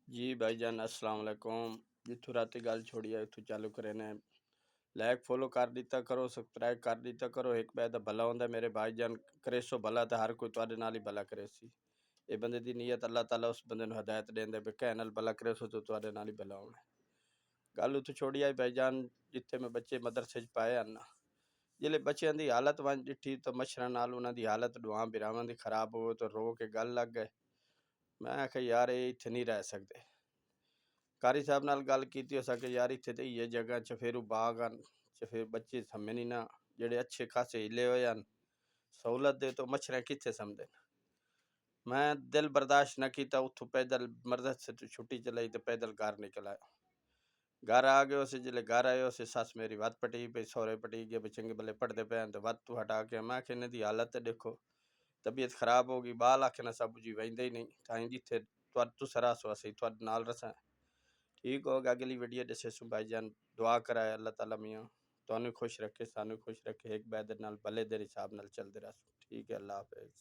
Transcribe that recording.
جی بھائی جان السلام علیکم. جتوں راتی گل چھوڑی ہے اتوں چالو کرے نے. لائک فالو کر دیتا کرو، سبسکرائب کر دیتا کرو. ایک بے دا بھلا ہوندا میرے بھائی جان. کرے سو بھلا تے ہر کوئی تواڈے نال ہی بھلا کرے سی. اے بندے دی نیت اللہ تعالیٰ اس بندے نو ہدایت دیندا ہے کہ نال بھلا کرے سو تو تواڈے نال ہی بھلا ہونا. گل اتوں چھوڑی آئی بھائی جان جتھے میں بچے مدرسے چ پائے ہن نا. جلے بچیاں دی حالت ون ڈٹھی تو مچھراں نال انہاں دی حالت دعاں براواں دی خراب ہوئے تو رو کے گل لگ گئے. میں آکھیا یار اے اتھے نہیں رہ سکدے. قاری صاحب نال گل کیتی اس کہ یار اتھے تے یہ جگہ چفیرو باغ ہن چفیر بچے سمجھے نا جڑے اچھے خاصے ہلے ہوئے ہن سہولت دے تو مچھریں کتھے سمجھدے. میں دل برداشت نہ کیتا اتھوں پیدل مردد سے چھٹی چلائی تو پیدل گھر نکل آیا. گھر آ گئے اسے جلے گھر آئے اسے ساس میری وت پٹی پئی سورے پٹی گئے بھی چنگے بلے پڑھتے پے تو وت تو ہٹا کے میں کہ انہیں دی حالت دیکھو طبیعت خراب ہوگی بال آکھنا سب جی ویندے ہی نہیں تائیں جتھے تو سرا سو اسی تواڈے نال رساں. ٹھیک ہوگا اگلی ویڈیو دسے سوں بھائی جان. دعا کرائے اللہ تعالیٰ میاں تانوں خوش رکھے سانوں خوش رکھے. ایک بے دے نال بھلے دے حساب نال چلدے رہسوں. ٹھیک ہے اللہ حافظ.